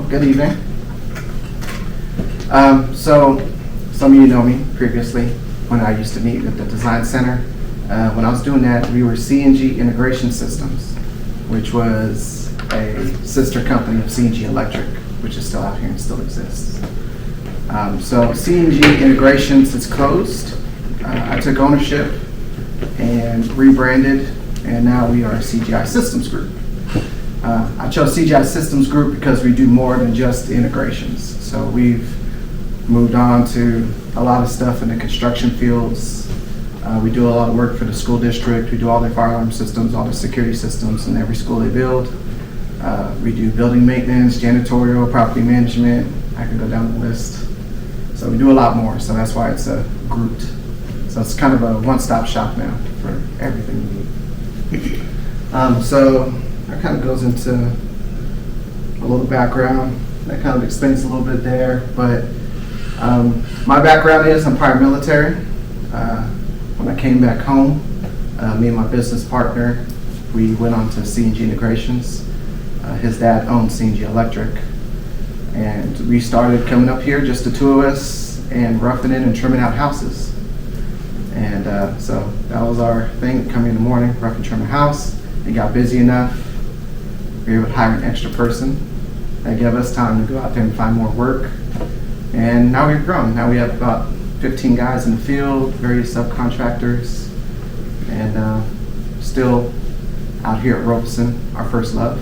good evening. So some of you know me previously when I used to meet at the Design Center. When I was doing that, we were C&G Integration Systems, which was a sister company of C&G Electric, which is still out here and still exists. So C&G Integrations is closed. I took ownership and rebranded, and now we are CGI Systems Group. I chose CGI Systems Group because we do more than just integrations. So we've moved on to a lot of stuff in the construction fields. We do a lot of work for the school district. We do all their fire alarm systems, all the security systems in every school they build. We do building maintenance, janitorial, property management. I can go down the list. So we do a lot more, so that's why it's grouped. So it's kind of a one-stop shop now for everything you need. So that kind of goes into a little background. That kind of explains a little bit there, but my background is I'm prior military. When I came back home, me and my business partner, we went on to C&G Integrations. His dad owned C&G Electric, and we started coming up here, just the two of us, and roughing it and trimming out houses. And so that was our thing, coming in the morning, rough and trim a house. It got busy enough, we were able to hire an extra person. That gave us time to go out there and find more work. And now we've grown. Now we have about 15 guys in the field, various subcontractors, and still out here at Robeson, our first love.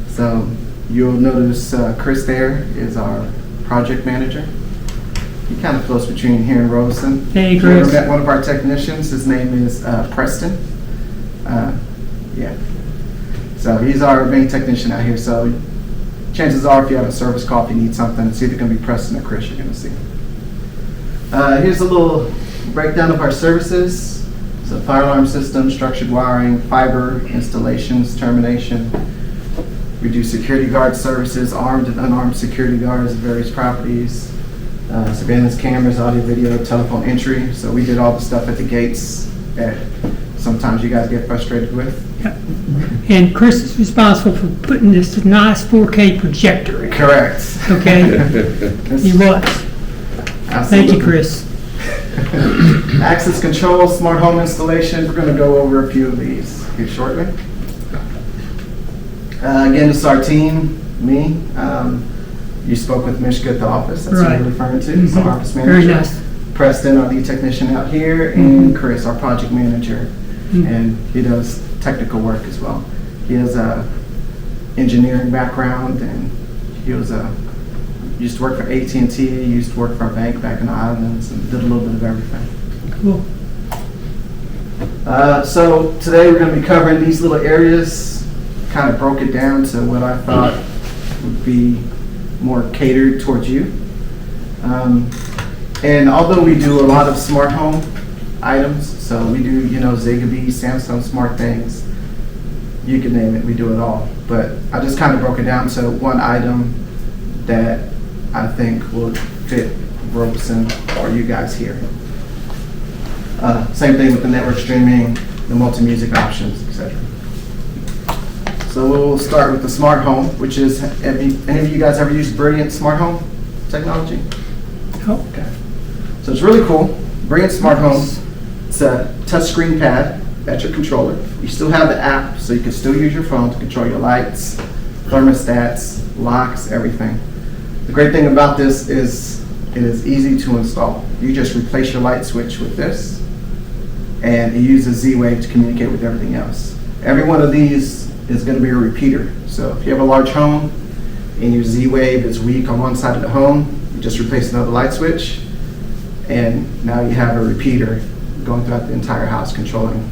So you'll notice Chris there is our project manager. He kind of floats between here and Robeson. Hey, If you ever Chris. met one of our technicians, his name is Preston. Yeah. So he's our main technician out here. So chances are, if you have a service call, if you need something, it's either going to be Preston or Chris you're going to see. Here's a little breakdown of our services. So fire alarm system, structured wiring, fiber installations, termination. We do security guard services, armed and unarmed security guards at various properties. Surveillance cameras, audio, video, telephone entry. So we did all the stuff at the gates that sometimes you guys get frustrated with. Yep. And Chris is responsible for putting this nice 4K projector in. Correct. Okay? He was. Thank you, Chris. Access control, smart home installation. We're going to go over a few of these here shortly. Again, this is our team, me. You spoke with Mishka at the office. That's what Right. you're referring to. He's our office manager. Very nice. Preston, our lead technician out here, and Chris, our project manager. And he does technical work as well. He has a engineering background, and he was used to work for AT&T, used to work for a bank back in the islands, and did a little bit of everything. Cool. So today we're going to be covering these little areas, kind of broke it down to what I thought would be more catered towards you. And although we do a lot of smart home items, so we do, Zigbee, Samsung smart things, you can name it, we do it all. But I just kind of broke it down to one item that I think will fit Robeson or you guys here. Same thing with the network streaming, the multi-music options, etc. So we'll start with the smart home, which is, any of you guys ever used Brilliant smart home technology? Oh, Okay. So it's really cool. Brilliant smart home. It's a touchscreen pad. That's your controller. You still have the app, so you can still use your phone to control your lights, thermostats, locks, everything. The great thing about this is it is easy to install. You just replace your light switch with this, and it uses Z-Wave to communicate with everything else. Every one of these is going to be a repeater. So if you have a large home and your Z-Wave is weak on one side of the home, you just replace another light switch, and now you have a repeater going throughout the entire house controlling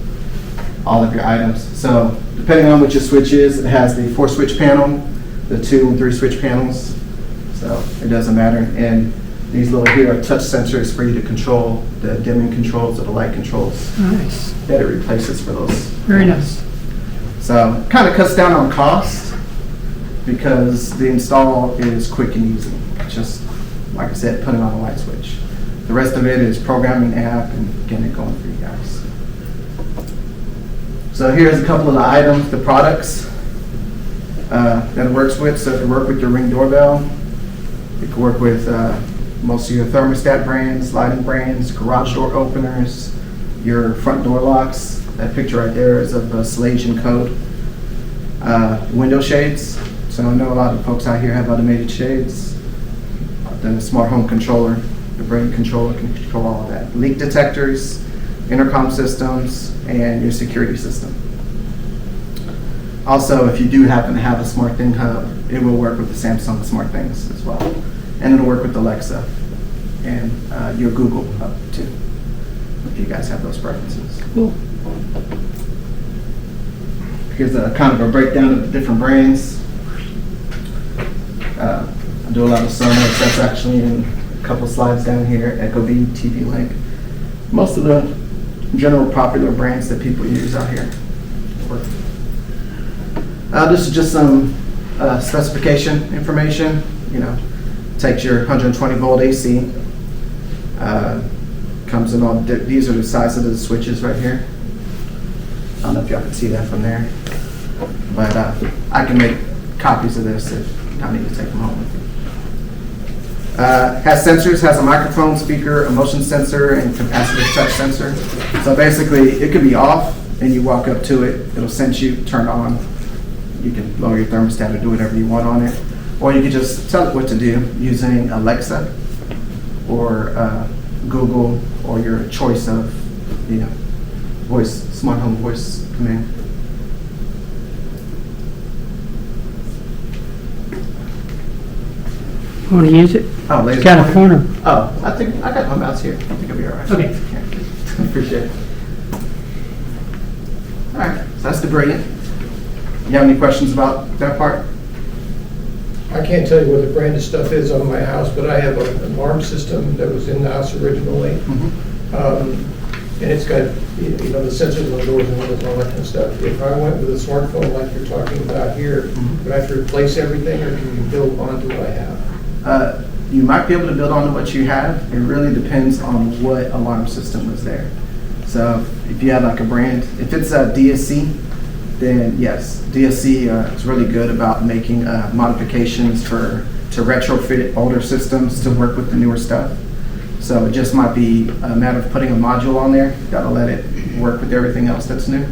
all of your items. So depending on what your switch is, it has the 4-switch panel, the 2 and 3 switch panels, so it doesn't matter. And these little here are touch sensors for you to control the dimming controls or the light controls nice. that it replaces for those. Very nice. So kind of cuts down on cost because the install is quick and easy. Just, like I said, putting on a light switch. The rest of it is programming the app and getting it going for you guys. So here's a couple of the items, the products. that it works with. So it can work with your Ring doorbell. It can work with most of your thermostat brands, lighting brands, garage door openers, your front door locks. That picture right there is of Salesian code. Window shades. So I know a lot of folks out here have automated shades. Then a smart home controller, the brain controller can control all of that. Leak detectors, intercom systems, and your security system. Also, if you do happen to have a SmartThing hub, it will work with the Samsung SmartThings as well. And it'll work with Alexa and your Google hub too, if you guys have those preferences. Cool. Here's a kind of a breakdown of the different brands. I do a lot of Sonos. That's actually in a couple slides down here. Ecobee, TP-Link. Most of the general popular brands that people use out here. This is just some specification information. You know, takes your 120 volt AC. Comes in all. These are the size of the switches right here. I don't know if y'all can see that from there, but I can make copies of this if I need to take them home with me. Has sensors, has a microphone, speaker, a motion sensor, and capacitive touch sensor. So basically, it could be off, and you walk up to it, it'll sense you, turn on. You can lower your thermostat or do whatever you want on it. Or you can just tell it what to do using Alexa or Google or your choice of, you know, voice, smart home voice command. Want to use it? Oh, laser It's got a pointer. pointer. Oh, I think I got my mouse here. I think I'll be all right. Okay. Appreciate it. All right, so that's the Brilliant. You have any questions about that part? I can't tell you what the brand of stuff is on my house, but I have an alarm system that was in the house originally. And it's got, you know, the sensors on doors and windows and all that kind of stuff. If I went with a smartphone like you're talking about here, would I have to replace everything, or can you build onto what I have? You might be able to build on what you have. It really depends on what alarm system was there. So if you have like a brand, if it's a DSC, then yes, DSC is really good about making modifications to retrofit older systems to work with the newer stuff. So it just might be a matter of putting a module on there. You gotta let it work with everything else that's new.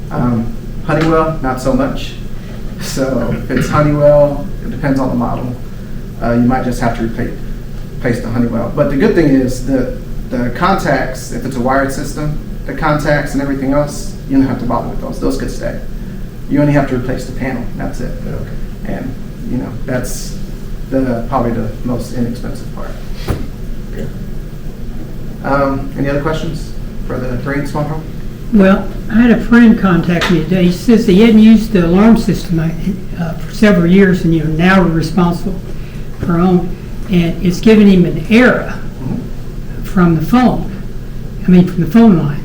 Honeywell, not so much. So if it's Honeywell, it depends on the model. You might just have to replace the Honeywell. But the good thing is the contacts, if it's a wired system, the contacts and everything else, you don't have to bother with those. Those could stay. You only have to replace the panel. That's it. Okay. And you know that's probably the most inexpensive part. Okay. Any other questions for the Brilliant Smart Home? Well, I had a friend contact me today. He says he hadn't used the alarm system for several years, and now we're responsible for our own. And it's giving him an error from the phone. I mean, from the phone line.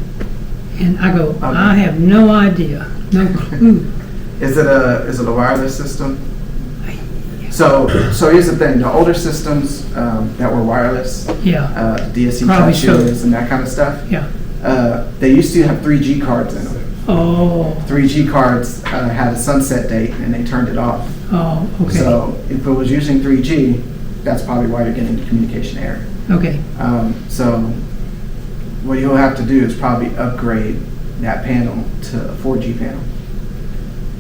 And I go, Okay. I have no idea, no clue. Is it a wireless system? So here's the thing: the older systems that were wireless, Yeah, DSC Probably so. touches and that kind of stuff, yeah. they used to have 3G cards in them. Oh, 3G cards had a sunset date and they turned it off. oh, okay, So if it was using 3G, that's probably why you're getting the communication error. okay. So what you'll have to do is probably upgrade that panel to a 4G panel,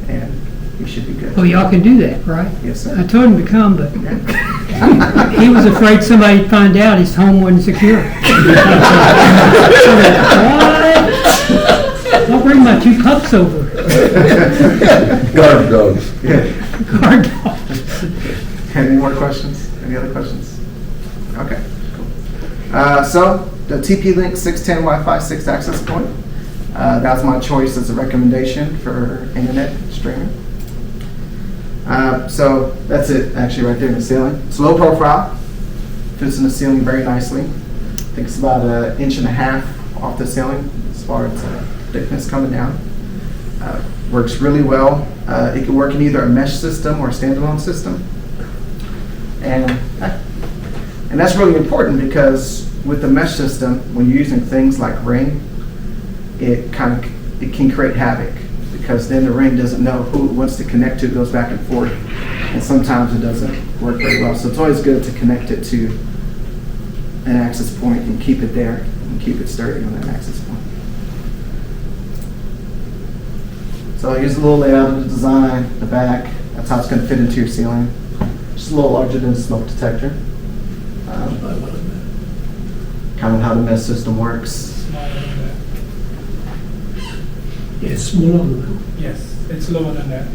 and you should be good. Oh, y'all can do that, right? Yes, sir. I told him to come, but he was afraid somebody'd find out his home wasn't secure. What? I'll bring my 2 pups over. Guard dogs. Guard dogs. Any more questions? Any other questions? Okay, cool. So the TP-Link 610 Wi-Fi 6 access point, that's my choice as a recommendation for internet streaming. So that's it, actually, right there in the ceiling. It's low profile, fits in the ceiling very nicely. I think it's about 1.5 inches off the ceiling as far as thickness coming down. Works really well. It can work in either a mesh system or a standalone system. And that's really important because with the mesh system, when you're using things like Ring, it can create havoc because then the ring doesn't know who it wants to connect to, it goes back and forth, and sometimes it doesn't work very well. So it's always good to connect it to an access point and keep it there and keep it sturdy on that access point. So here's a little layout of the design, the back. That's how it's going to fit into your ceiling. Just a little larger than a smoke detector. Kind of how the mesh system works. Smaller than that. Yeah, it's smaller than that. Yes, it's lower than that.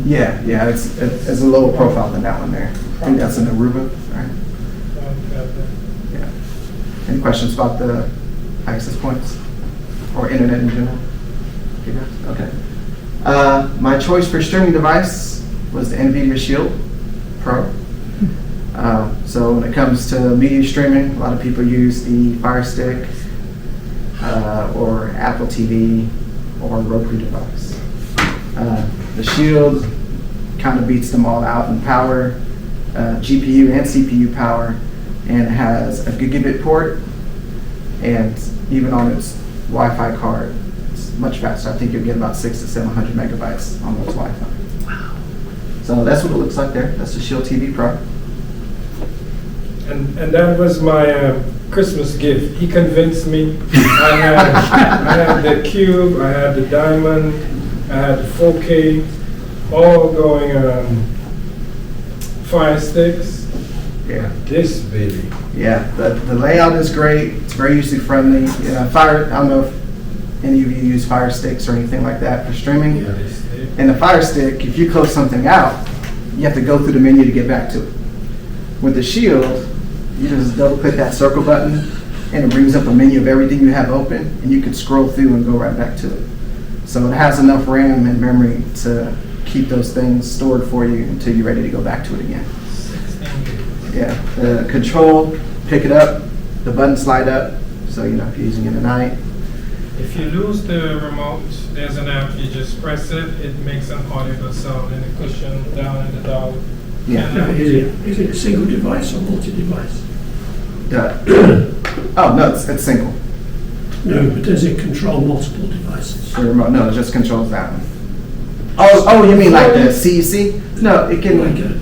Yeah, it's a lower profile than that one there. I think that's an Aruba, right? Yeah. Any questions about the access points or internet in general? You guys? Okay. My choice for streaming device was the NVIDIA Shield Pro. So when it comes to media streaming, a lot of people use the Fire Stick or Apple TV or Roku device. The Shield kind of beats them all out in power, GPU and CPU power, and it has a gigabit port, and even on its Wi-Fi card, it's much faster. I think you'll get about 600 to 700 megabytes on those Wi-Fi. Wow. So that's what it looks like there. That's the Shield TV Pro. And that was my Christmas gift. He convinced me. I had the cube, I had the diamond, I had the 4K, all going Fire Sticks. Yeah. This baby. Yeah, the layout is great. It's very user friendly. I don't know if any of you use Fire Sticks or anything like that for streaming. Yeah, this thing. And the Fire Stick, if you close something out, you have to go through the menu to get back to it. With the Shield, you just double click that circle button and it brings up a menu of everything you have open, and you can scroll through and go right back to it. So it has enough RAM and memory to keep those things stored for you until you're ready to go back to it again. 16 gigs. Yeah, the control, pick it up, the button slide up, so if you're using it at night. If you lose the remote, there's an app, you just press it, it makes an audible sound in the cushion down in the dog. Yeah. Now, is it a single device or multi-device? Oh, no, it's single. No, but does it control multiple devices? The remote, no, it just controls that one. Oh, you mean like the CEC? No, it can. Like a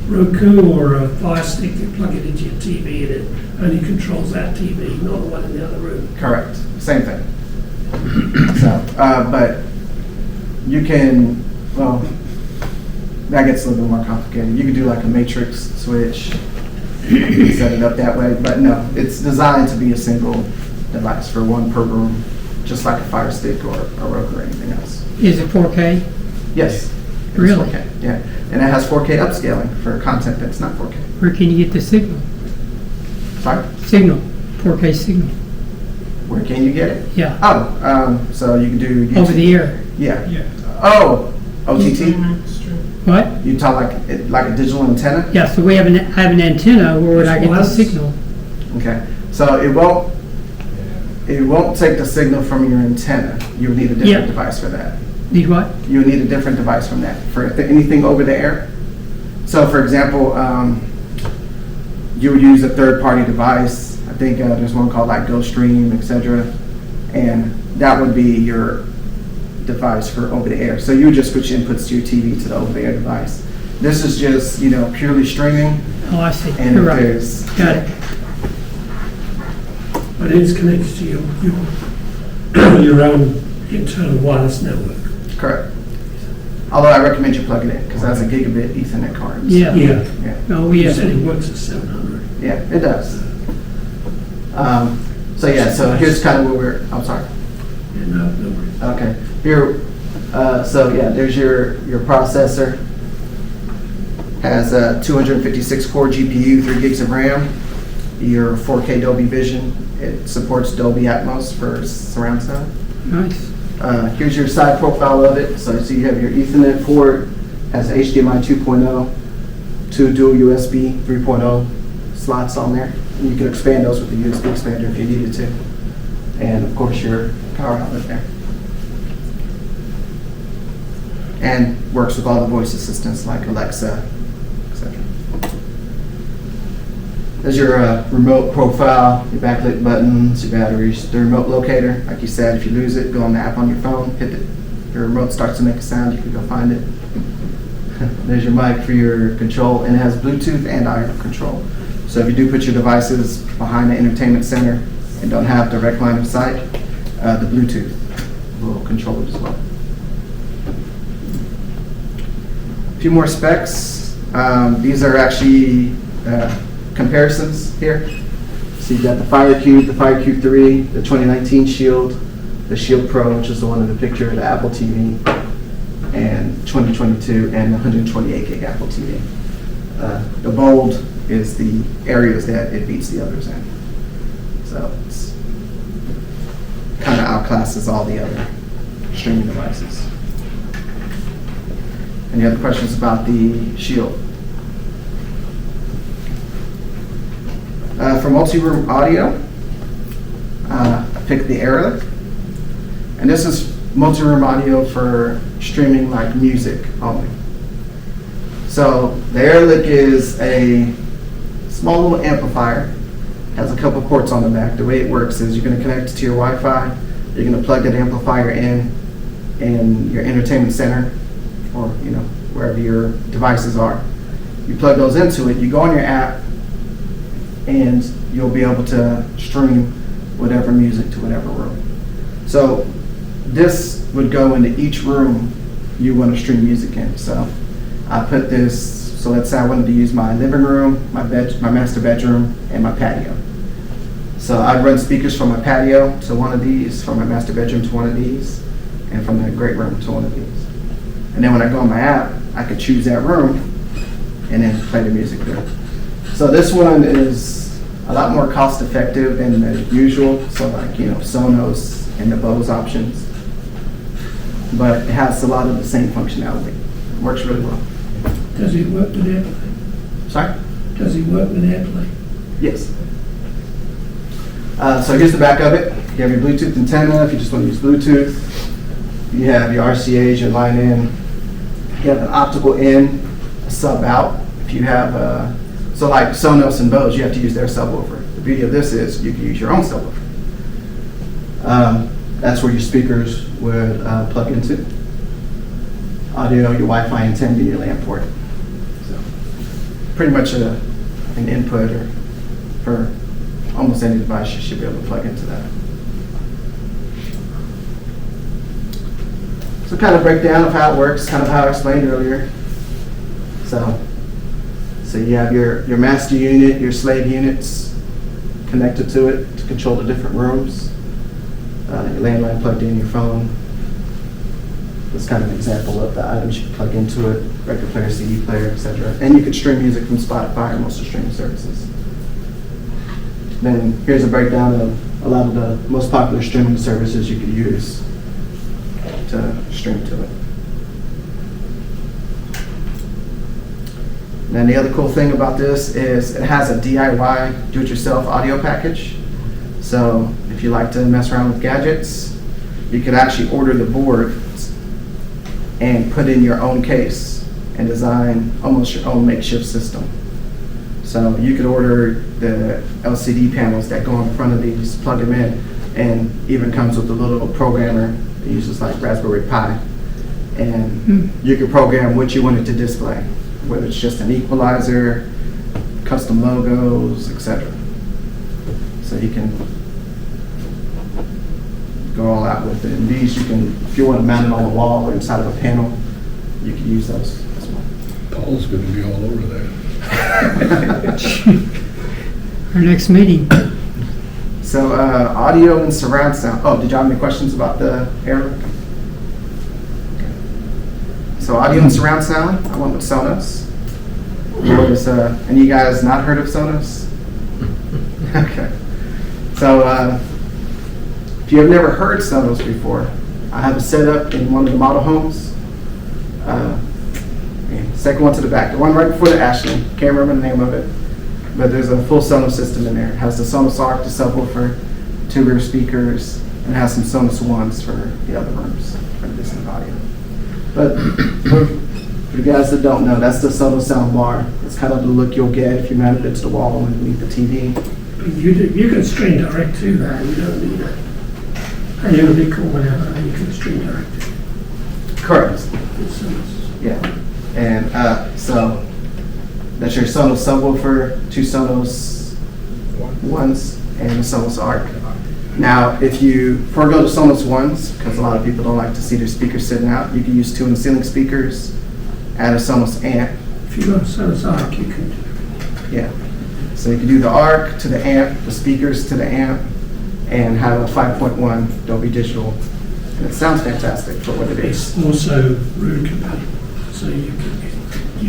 Roku or a Fire Stick, you plug it into your TV and it only controls that TV, not the one in the other room. Correct, same thing. So, but you can, well, that gets a little bit more complicated. You can do like a matrix switch, set it up that way, but no, it's designed to be a single device for one per room, just like a Fire Stick or a Roku or anything else. Is it 4K? Yes. It's Really? 4K, yeah. And it has 4K upscaling for content that's not 4K. Where can you get the signal? Sorry? Signal, 4K signal. Where can you get it? Yeah, So you can do YouTube. over the air. Yeah. Yeah. Oh, OTT? Stream. What? You talk like a digital antenna? Yeah, so we have I have an antenna, where would I get the Wireless? signal? Okay. So it won't take the signal from your antenna. You would need a different Yeah. device for that. Need what? You would need a different device from that for anything over the air. So for example, you would use a third-party device. I think there's one called like GoStream, etc. And that would be your device for over the air. So you would just switch inputs to your TV to the over the air device. This is just, purely streaming. Oh, I see, And you're if right. there's, Got it. But it is connected to your own internal wireless network. correct. Although I recommend you plug it in because that's a gigabit Ethernet card. Yeah. Yeah. Yeah. Oh, You yeah. said it works at 700. Yeah, it does. So here's kind of where I'm sorry. Yeah, no worries. Okay. Here, there's your processor. Has a 256 core GPU, 3 gigs of RAM. Your 4K Dolby Vision. It supports Dolby Atmos for surround sound. Nice. Here's your side profile of it. So you have your Ethernet port, has HDMI 2.0, 2 dual USB 3.0 slots on there. And you can expand those with the USB expander if you needed to. And of course your power outlet there. And works with all the voice assistants like Alexa, etc. There's your remote profile, your backlit buttons, your batteries, the remote locator. Like you said, if you lose it, go on the app on your phone, hit your remote starts to make a sound, you can go find it. There's your mic for your control, and it has Bluetooth and audio control. So if you do put your devices behind the entertainment center and don't have direct line of sight, the Bluetooth will control it as well. A few more specs. These are actually comparisons here. So you've got the Fire Cube 3, the 2019 Shield, the Shield Pro, which is the one in the picture, the Apple TV, and 2022, and the 128 gig Apple TV. The bold is the areas that it beats the others in. So it's kind of outclasses all the other streaming devices. Any other questions about the Shield? For multi-room audio, I picked the Airlick. And this is multi-room audio for streaming like music only. So the Airlick is a small little amplifier, has a couple ports on the back. The way it works is you're going to connect it to your Wi-Fi, you're going to plug that amplifier in your entertainment center, or wherever your devices are. You plug those into it, you go on your app, and you'll be able to stream whatever music to whatever room. So this would go into each room you want to stream music in. So I put this, so let's say I wanted to use my living room, my master bedroom, and my patio. So I'd run speakers from my patio to one of these, from my master bedroom to one of these, and from the great room to one of these. And then when I go on my app, I could choose that room and then play the music there. So this one is a lot more cost effective than the usual, so like Sonos and the Bose options. But it has a lot of the same functionality. It works really well. Does it work with AirPlay? Sorry? Does it work with AirPlay? Yes. So here's the back of it. You have your Bluetooth antenna if you just want to use Bluetooth. You have your RCA's, your line in. You have an optical in, a sub out. If you have, so like Sonos and Bose, you have to use their subwoofer. The beauty of this is you can use your own subwoofer. That's where your speakers would plug into. Audio, your Wi-Fi antenna, your LAN port. So pretty much an input for almost any device you should be able to plug into that. So kind of breakdown of how it works, kind of how I explained earlier. So you have your master unit, your slave units connected to it to control the different rooms. Your landline plugged in, your phone. That's kind of an example of the items you can plug into it, record player, CD player, etc. And you can stream music from Spotify or most of the streaming services. Then here's a breakdown of a lot of the most popular streaming services you could use to stream to it. And the other cool thing about this is it has a DIY, do-it-yourself audio package. So if you like to mess around with gadgets, you could actually order the board and put in your own case and design almost your own makeshift system. So you could order the LCD panels that go in front of these, plug them in, and even comes with a little programmer that uses like Raspberry Pi. And you can program what you want it to display, whether it's just an equalizer, custom logos, etc. So you can go all out with it. And these you can, if you want to mount it on the wall or inside of a panel, you can use those as well. Paul's gonna be all over that. Our next meeting. So audio and surround sound. Oh, did y'all have any questions about the Airlick? Okay. So audio and surround sound, I went with Sonos. Any of you guys not heard of Sonos? Okay. So if you have never heard Sonos before, I have a setup in one of the model homes. Second one to the back, the one right before the Ashley. Can't remember the name of it, but there's a full Sonos system in there. It has the Sonos Arc, the subwoofer, 2 rear speakers, and it has some Sonos Ones for the other rooms for the distant audio. But for the guys that don't know, that's the Sonos sound bar. It's kind of the look you'll get if you mounted it to the wall underneath the TV. You can stream direct to that. You don't need a helical, whatever. You can stream direct to it. Correct. Yeah. And so that's your Sonos subwoofer, 2 Sonos ones, and a Sonos Arc. Now, if you forego the Sonos ones, because a lot of people don't like to see their speakers sitting out, you can use 2 in the ceiling speakers, add a Sonos amp. If you got a Sonos Arc, you could. Yeah. So you can do the Arc to the amp, the speakers to the amp, and have a 5.1 Dolby Digital. And it sounds fantastic for what it is. It's also room compatible, so you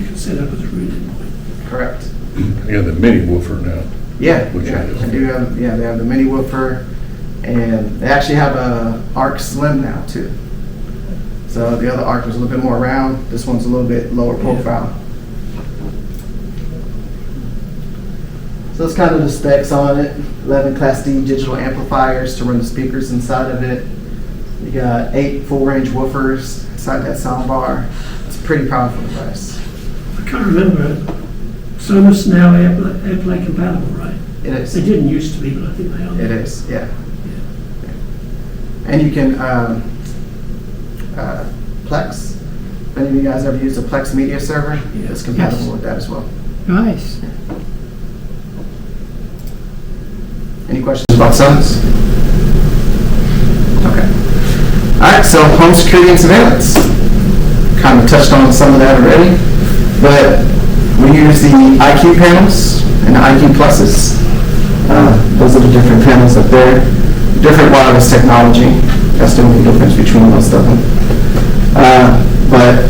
can set up as a room endpoint. Correct. You have the mini woofer now. Yeah, Which yeah, is- I do have, yeah, they have the mini woofer, and they actually have a Arc Slim now too. So the other Arc was a little bit more round, this one's a little bit lower profile. So that's kind of the specs on it. 11 Class D digital amplifiers to run the speakers inside of it. You got 8 full range woofers inside that sound bar. It's a pretty powerful device. I can't remember. Sonos now AirPlay compatible, right? It is. They didn't used to be, but I think they are. It is, yeah. And you can, Plex, if any of you guys ever used a Plex media server, Yeah. it's compatible Yes. with that as well. Nice. Any questions about Sonos? Okay. All right, so home security and surveillance. Kind of touched on some of that already, but we use the IQ panels and the IQ pluses. Those are the different panels up there. Different wireless technology. That's the only difference between most of them. But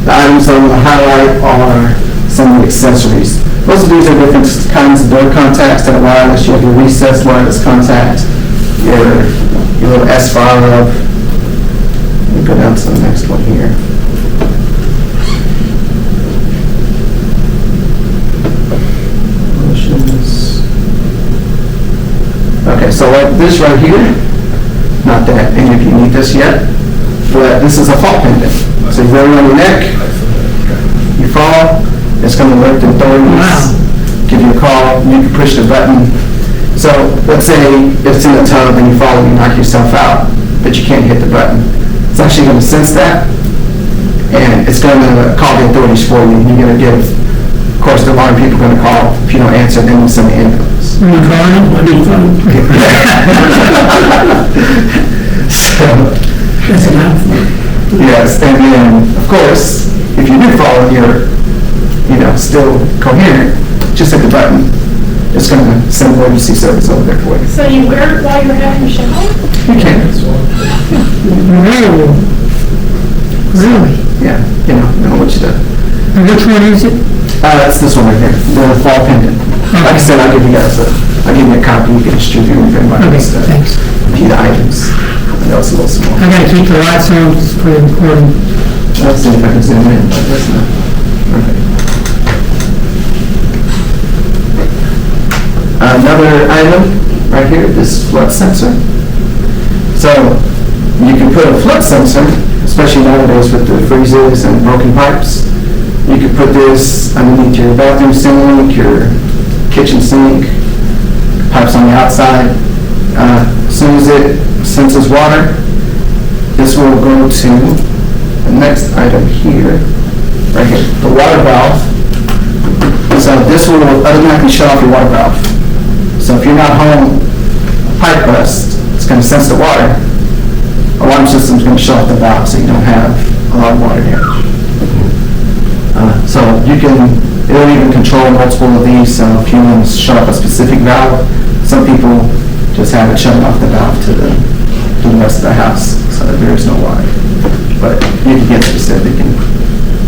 the items I want to highlight are some of the accessories. Most of these are different kinds of door contacts that are wireless. You have your recessed wireless contact, your little S5. Let me go down to the next one here. Okay, so like this right here, not that any of you need this yet, but this is a fall pendant. So you wear it on your neck, you fall, it's going to alert the authorities, Wow. give you a call, you can push the button. So let's say it's in a tub and you fall and you knock yourself out, but you can't hit the button. It's actually going to sense that, and it's going to call the authorities for you. You're going to give, of course, the alarm people are going to call. If you don't answer, then you send the ambulance. Are you calling? My new phone. So, That's an outfit. yes, and then, of course, if you do fall and you're, still coherent, just hit the button. It's going to send emergency service over there for you. So you wear it while you're having a shower? You can. Really? Really? Yeah, know what you do. And which one is it? That's this one right here, the fall pendant. Like I said, I'll give you guys I'll give you a copy, you can distribute it if anybody Okay, wants to thanks. view the items. I know it's a little small. I gotta keep the lights on for the recording. Let's see if I can zoom in, but that's not, okay. Another item right here, this flood sensor. So you can put a flood sensor, especially nowadays with the freezes and broken pipes. You can put this underneath your bathroom sink, your kitchen sink, pipes on the outside. As soon as it senses water, this will go to the next item here, right here, the water valve. So this will automatically shut off your water valve. So if you're not home, pipe burst, it's going to sense the water. Alarm system's going to shut off the valve so you don't have a lot of water damage. So it'll even control multiple of these. So if you want to shut off a specific valve, some people just have it shut off the valve to the rest of the house so that there is no water. But you can get specific and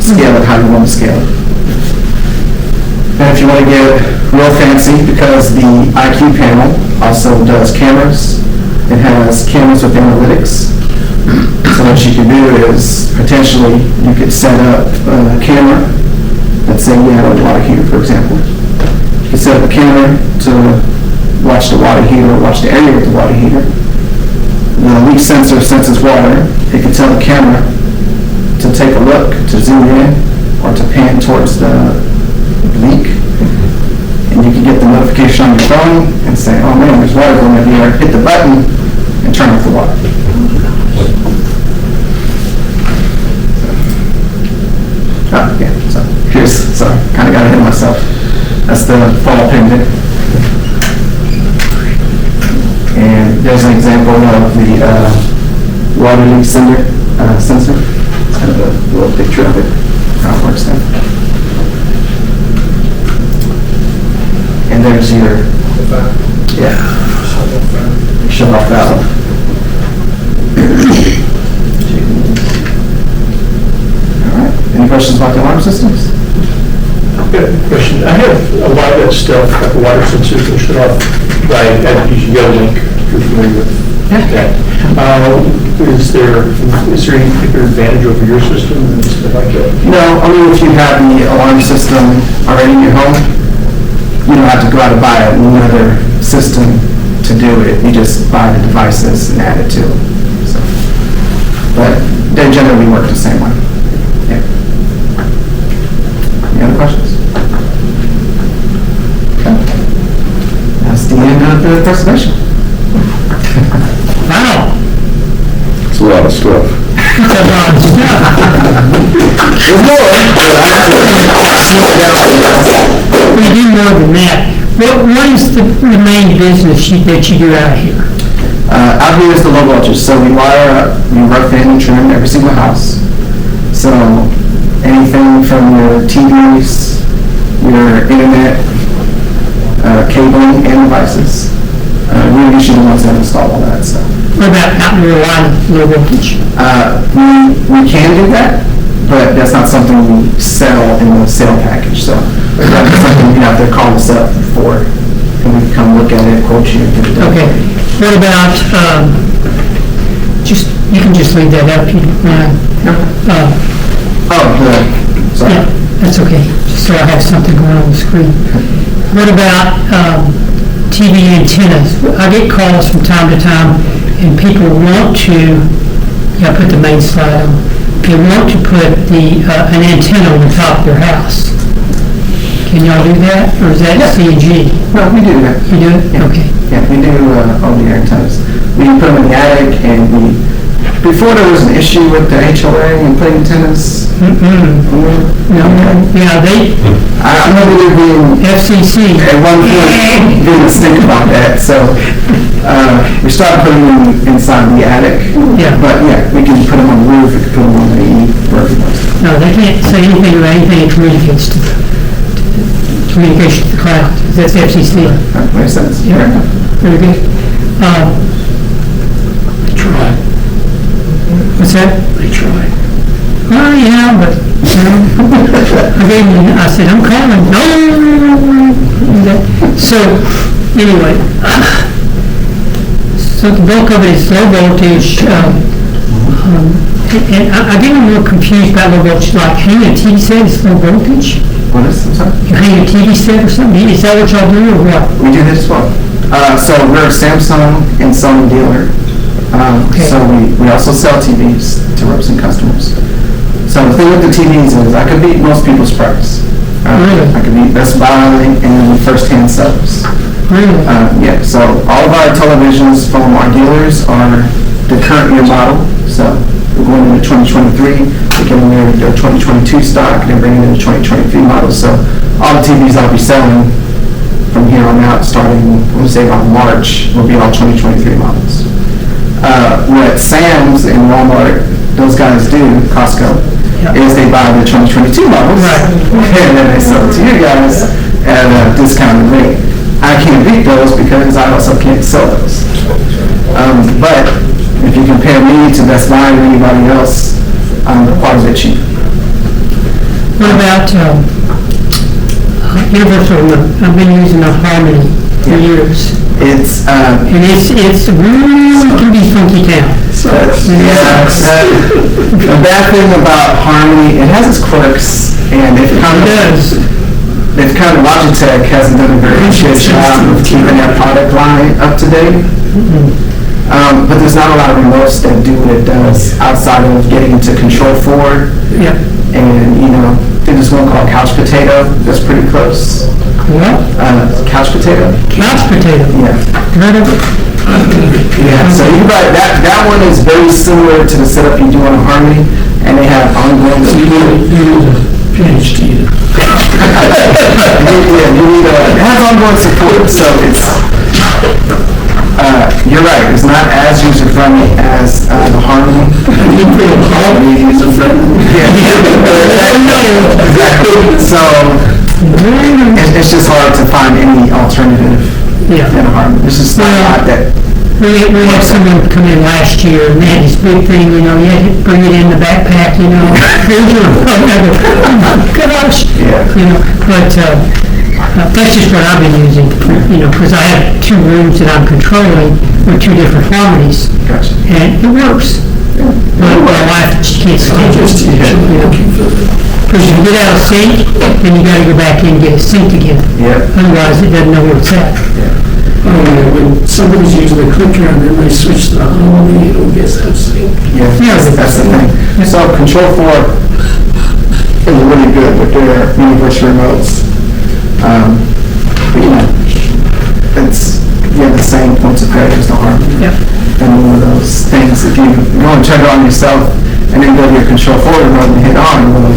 scale it how you want to scale it. And if you want to get real fancy, because the IQ panel also does cameras, it has cameras with analytics. So what you can do is potentially you could set up a camera. Let's say you have a water heater, for example. You could set up a camera to watch the water heater, or watch the area of the water heater. The leak sensor senses water. It can tell the camera to take a look, to zoom in, or to pan towards the leak. And you can get the notification on your phone and say, oh man, there's water going in here. Hit the button and turn off the water. there's an example of the water leak sensor. It's kind of a little picture of it, how it works there. And there's your shut off valve. All right. Any questions about the alarm systems? Good question. I have a lot of that stuff, like the water sensors and shut off by Yellowlink, if you're familiar with that. Is there any particular advantage over your system and stuff like that? No, only if you have the alarm system already in your home. You don't have to go out and buy another system to do it. You just buy the devices and add it to it. So, but they generally work the same way. Yeah. Any other questions? Okay. That's the end of the presentation. Wow. It's a lot of stuff. That's a lot of stuff. There's more, but I have to We do more than that. What is the main business that you do out here? out here is the low voltage. So we wire up, we rough in and trim every single house. So anything from your TVs, your internet, cabling and devices. We're usually the ones that install all that stuff. What about out in real line, low voltage? We can do that, but that's not something we sell in the sale package. So that's something you have to call us up for, and we can come look at it, quote you. Okay. What about, you can just leave that up, you don't mind. Sorry. Yeah, that's okay, just so I have something going on the screen. What about TV antennas? I get calls from time to time, and people want to, put the main slide on, they want to put an antenna on the top of their house. Can y'all do that, or is that C&G? No, we do that. You do it? Yeah. Okay. Yeah, we do over-the-air antennas. We put them in the attic, and before there was an issue with the HOA and putting antennas. No, yeah, I remember there being, FCC. at one point, didn't think about that, so we started putting them inside the attic. Yeah. But yeah, we can put them on the roof, we can put them on the wherever we want. No, they can't say anything about anything that communicates to communication to the cloud. That's FCC. That makes sense. Yeah. Very good. They try, What's that? they try. Oh, yeah, but, I said, I'm calling. No. So, anyway, so the bulk of it is low voltage, and I get a little confused about low voltage, like hanging a TV set is low voltage? What is, I'm sorry? You hang a TV set or something? Is that what y'all do, or what? We do this as well. So we're a Samsung and Sony dealer. Okay. So we also sell TVs to reps and customers. So the thing with the TVs is I could beat most people's price. Really? I could beat Best Buy and first-hand subs. Really? Yeah, so all of our televisions from our dealers are the current year model. So we're going into 2023, we're getting their 2022 stock, and then bringing in the 2023 model. So all the TVs I'll be selling from here on out, starting, I want to say about March, will be all 2023 models. What Sam's and Walmart, those guys do, Costco, is they buy the 2022 models, and then they sell it to you guys at a discounted rate. I can't beat those because I also can't sell those. But if you compare me to Best Buy or anybody else, I'm quite a bit cheaper. What about Universal Remote? I've been using a Harmony for years. It's And it's really can be funky town. the bad thing about Harmony, it has its quirks, and It does. Logitech hasn't done a very good job of keeping that product line up to date. But there's not a lot of remotes that do what it does outside of getting into Control4. Yeah. And, there's one called Couch Potato that's pretty close. What? Couch Potato? Couch potato. Yeah. Heard of it? Yeah, so you buy that one is very similar to the setup you do on a Harmony, and they have ongoing. You need a PhD. It has ongoing support, so it's you You're right, it's not as user-friendly as the Harmony. Exactly. So, it's just hard to find any alternative Yeah. than a Harmony. This is not that. We had someone come in last year, and they had this big thing, you know, you had to bring it in the backpack, you know. Here's your, oh my gosh. Yeah. You know, but, that's just what I've been using, you know, because I have 2 rooms that I'm controlling with 2 different Harmonies, Gotcha. and it works. But my wife, she can't stand it, you know. Because you get out of sync, then you gotta go back in and get it synced again. Yeah. Otherwise, it doesn't know where it's at. Oh, yeah, when somebody's using a clicker and then they switch to the Harmony, it'll get that sync. Yeah, that's the thing. So Control4 is really good with their universal remotes. But, you know, you have the same points of failure as the Harmony. Yep. And one of those things, if you go and turn it on yourself and then go to your Control4 remote and hit on, well,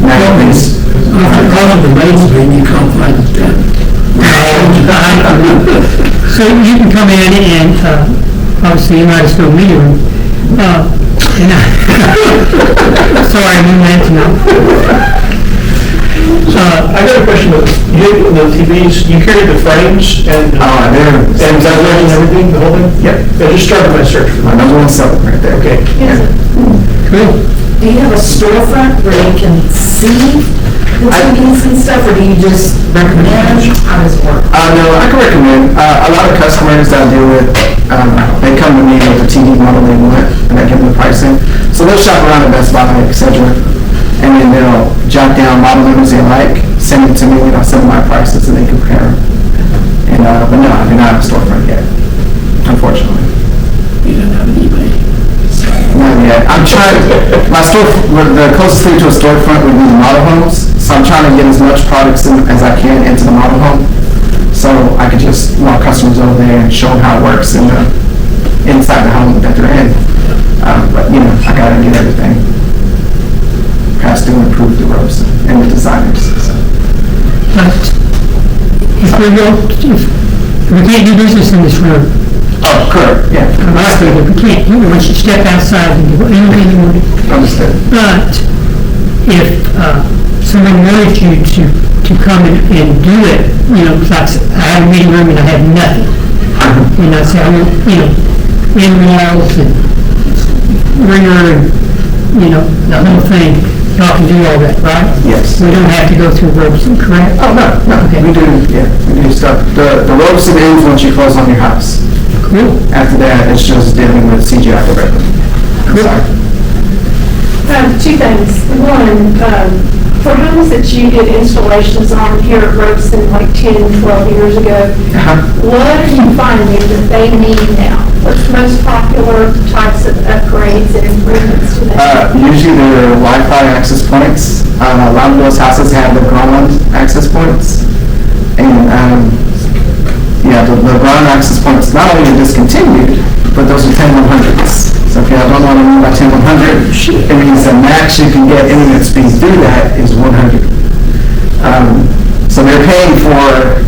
now things. After calling the mains ring, you can't find the tab. So you can come in and, obviously you might have still meet him. Sorry, I mean that tonight. I got a question, you, the TVs, you carry the frames and is that running everything, the whole thing? Yep. I just started my search for My that. number one seller right there. Okay. Cool. Do you have a storefront where you can see the TVs and stuff, or do you just recommend? How does it work? No, I can recommend. A lot of customers that I deal with, they come to me with the TV model they want, and I give them the pricing. So they'll shop around at Best Buy, etc. And then they'll jot down model numbers they like, send it to me, and I'll send them my prices, and they compare them. And, but no, I do not have a storefront yet, unfortunately. You don't have an eBay. Not yet. I'm trying, the closest thing to a storefront would be the model homes, so I'm trying to get as much products as I can into the model home, so I could just walk customers over there and show them how it works inside the home that they're in. But, you know, I gotta get everything. Has to improve the ropes and the designers. So. But if we can't do business in this room, Oh, correct, yeah. we can't, you know, once you step outside and do anything you want to do. Understood. But if someone wanted you to come and do it, you know, like I have a meeting room and I have nothing. And I say, I want, you know, in-walls and ringer and, you know, the whole thing. Y'all can do all that, right? Yes. We don't have to go through Robeson, correct? Oh, no, Okay. we do stuff. The ropes and ends once you close on your house. Cool. After that, it's just dealing with CGI directly. Cool. Sorry. 2 things. One, for homes that you did installations on here at Robeson like 10, 12 years ago, what are you finding that they need now? What's the most popular types of upgrades and improvements to that? Usually there are Wi-Fi access points. A lot of those houses have the ground access points. And the ground access points not only are discontinued, but those are 10100s. So if you don't know what I mean by 10100, it means the max you can get internet speed through that is 100. So they're paying for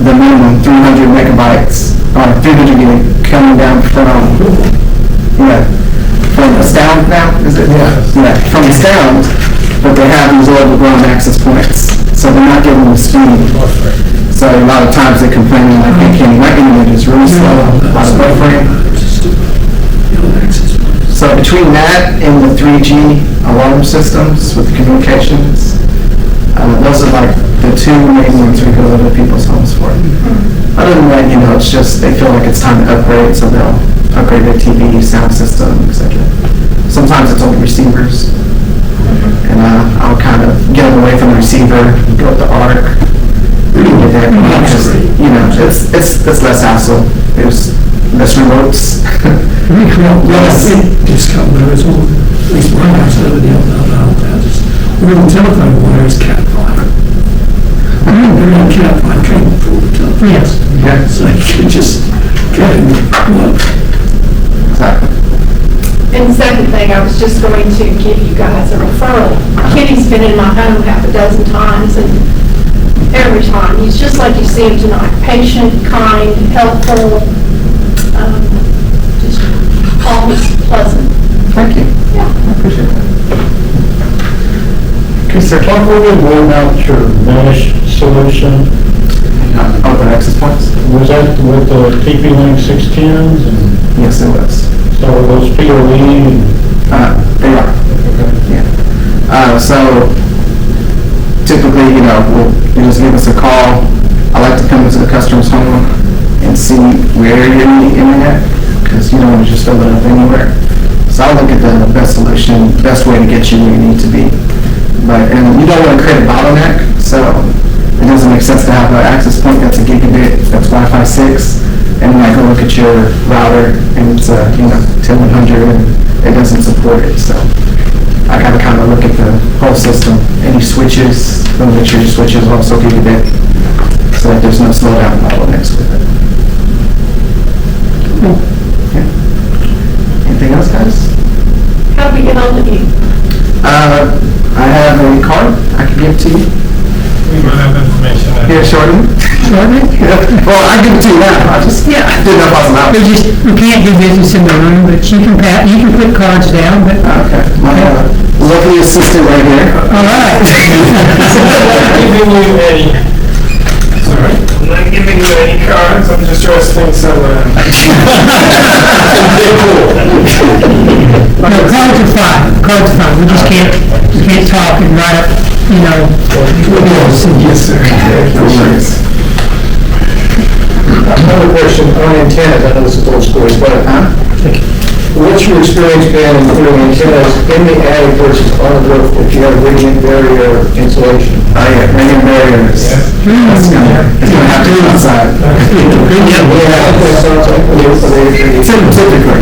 the minimum 300 megabytes, or 300 gig coming down from Astound now, is it? Yeah, from Astound, but they have these old ground access points, so they're not getting the speed. So a lot of times they complain like, hey, Kenny, my internet is really slow, a lot of buffering. So between that and the 3G alarm systems with the communications, those are like the 2 main ones we go to people's homes for. Other than that, you know, it's just they feel like it's time to upgrade, so they'll upgrade their TV, sound system, etc. Sometimes it's only receivers, and I'll kind of get them away from the receiver, go with the ARC. Get that, because, you know, it's less hassle. There's less remotes. Discount there as well. At least my house, the other day, where the telephone wire is Cat 5. They're on Cat 5 cable for the telephone. Yes. Yeah, So you can just get in one. exactly. And the second thing, I was just going to give you guys a referral. Kenny's been in my home half a dozen times, and every time, he's just like you see him tonight, patient, kind, helpful. just always pleasant. Thank you. Yeah. I appreciate that. Can you talk a little bit more about your mesh solution? Oh, the access points? Was that with the TP-Link 610s and Yes, it was. so are those PoE and? They are. Yeah. So typically, you just give us a call. I like to come into the customer's home and see where you're in the internet, because you don't want to just fill it up anywhere. So I look at the best solution, best way to get you where you need to be. And you don't want to create a bottleneck, so it doesn't make sense to have an access point that's a gigabit, that's Wi-Fi 6, and then I go look at your router and it's 10100 and it doesn't support it. So I gotta kind of look at the whole system. Any switches, make sure your switches are also gigabit, so that there's no slowdown bottlenecks with it. Okay. Anything else, guys? How do we get hold of you? I have a card I can give to you. We might have information. Here, shortly. Shortly? Well, I give it to you now. I just didn't know if I was allowed. We can't do business in the room, but you can put cards down, but, Okay. My lovely assistant right here. all right. Giving you any, sorry, I'm not giving you any cards, I'm just resting somewhere. No, cards are fine, we just can't talk and write up, Yes, sir. No worries. Another question on antennas, I know this is old school, but what's your experience been in putting antennas in the attic versus on the roof if you have radiant barrier insulation? Oh yeah, radiant barriers. It's gonna have to be outside. Typically.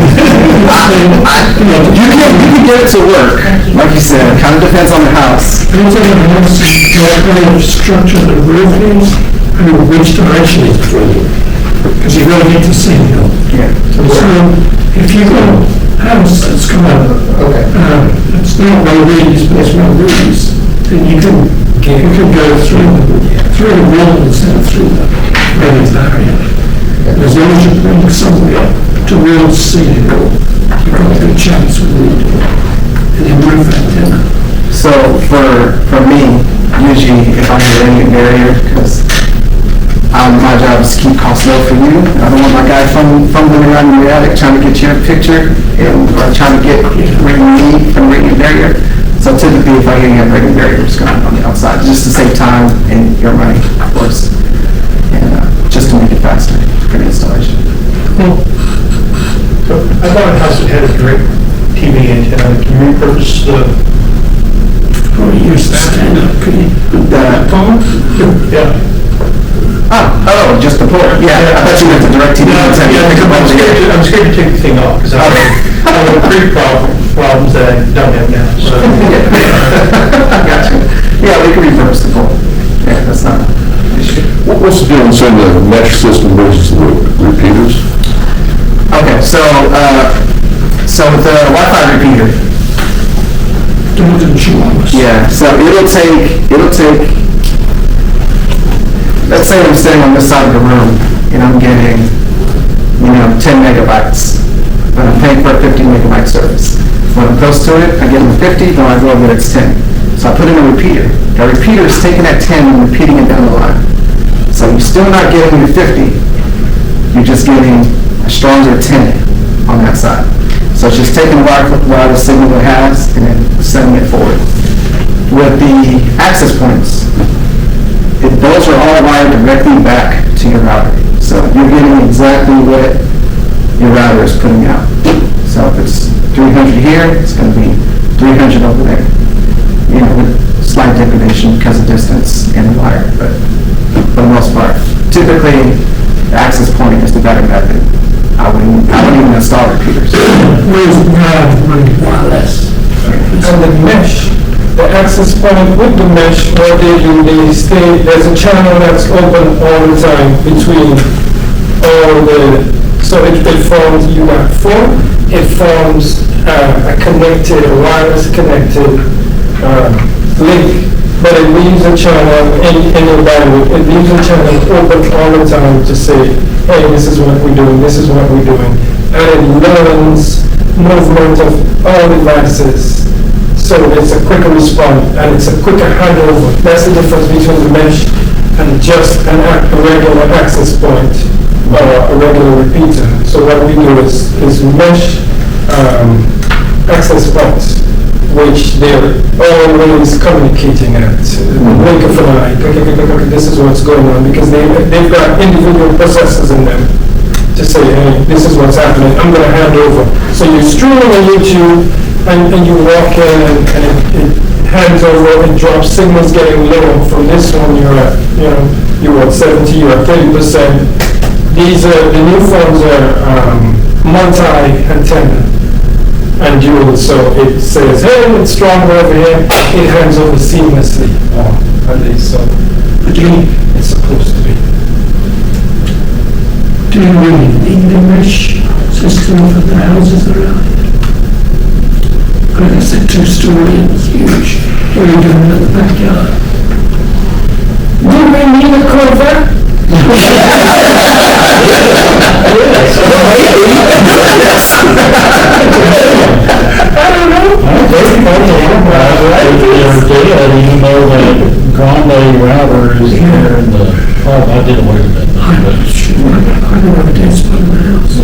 You can get it to work, like you said, it kind of depends on the house. Depends on the house, what kind of structure the roof is, and which direction it's through. Because you really need to see it. Yeah. So if you've got a house that's got, it's not no reeds, but it's no reeds, then you can go through the wall instead of through the railing barrier. As long as you bring somewhere to real ceiling, you've got a good chance with the roof antenna. So for me, usually if I have a radiant barrier, because my job is to keep costs low for you. I don't want my guy fumbling around in the attic trying to get your picture or trying to get where you need from radiant barrier. So typically if I have radiant barrier, it's going on the outside, just to save time and your money, of course, and just to make it faster for the installation. So I bought a house that had a direct TV antenna. Can you repurpose the? Or use the stand-up, could you? Yeah. Oh, just the port. Yeah, I thought you meant the direct TV. I'm scared to take the thing off because I have three problems that I don't have now. So. Gotcha. Yeah, we can reverse the port. Yeah, that's not an issue. What's the difference in the mesh system versus the repeaters? Okay, so with the Wi-Fi repeater, yeah, so it'll take, let's say I'm sitting on this side of the room and I'm getting, 10 megabytes, but I'm paying for a 50 megabyte service. When I'm close to it, I get them 50, then I go over it's 10. So I put in a repeater. The repeater is taking that 10 and repeating it down the line. So you're still not getting your 50, you're just getting a stronger 10 on that side. So it's just taking the wireless signal it has and then sending it forward. With the access points, those are all wired directly back to your router. So you're getting exactly what your router is putting out. So if it's 300 here, it's going to be 300 over there. With slight degradation because of distance and the wire, but for the most part, typically the access point is the better method. I wouldn't even install repeaters. Where's the running wireless? And the mesh, the access point with the mesh, what they do, there's a channel that's open all the time between all so it forms, you got four, it forms a wireless connected link but it leaves a channel in your bandwidth, it leaves a channel open all the time to say, hey, this is what we're doing, this is what we're doing. And it learns movement of all devices. So it's a quicker response and it's a quicker handover. That's the difference between the mesh and just a regular access point or a regular repeater. So what we do is mesh access points, which they're always communicating at the blink of an eye. This is what's going on, because they've got individual processors in them to say, hey, this is what's happening, I'm going to hand over. So you stream on YouTube and you walk in and it hands over, it drops signals getting low. From this one you're at, you're at 70, you're at 30%. These are, the new phones are multi-antenna and dual, so it says, hey, it's stronger over here, it hands over seamlessly, at least, so again, it's supposed to be. Do you really need the mesh system for the houses around it? I guess it's 2-story and it's huge. What are you doing in the backyard? Do we need a Corvette? I don't know. You know that Grande router is here in the, I didn't wait a minute. I'm not sure. I don't have a dead spot in the house.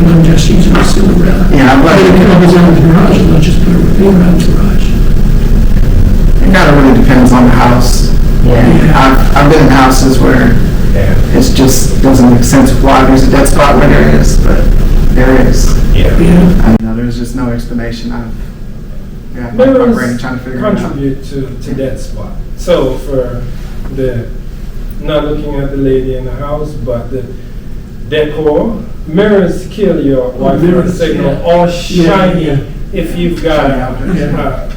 And I'm just using a silver router. Yeah, I'm I like, can always out of the garage and I'll just put a repeater out of the garage. it kind of really depends on the house. I've been in houses where it just doesn't make sense why there's a dead spot where there is, but there is. Yeah. I know there's just no explanation. I've got my brain trying to figure it out. Contribute to that spot. So for the, not looking at the lady in the house, but the decor, mirrors kill your Wi-Fi mirrors, signal, yeah. or shiny if you've got Yeah.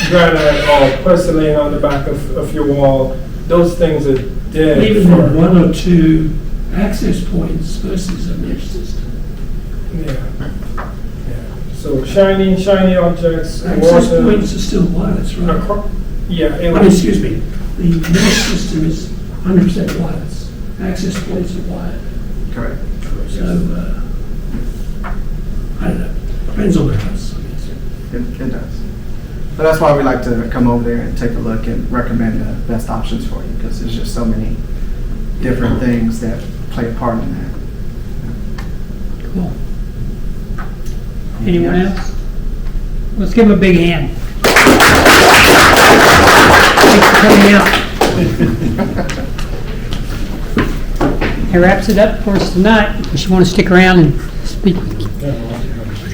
granite or porcelain on the back of your wall. Those things are dead. Even for, with 1 or 2 access points versus a mesh system. yeah. So shiny objects, Access water. points are still wireless, right? Yeah, it I mean, was, excuse me, the mesh system is 100% wireless. Access points are wired. Correct. So, I don't know, depends on the house, I guess. It does. But that's why we like to come over there and take a look and recommend the best options for you, because there's just so many different things that play a part in that. Cool. Anyone else? Let's give them a big hand. Thanks for coming out. That wraps it up for us tonight. If you want to stick around and speak with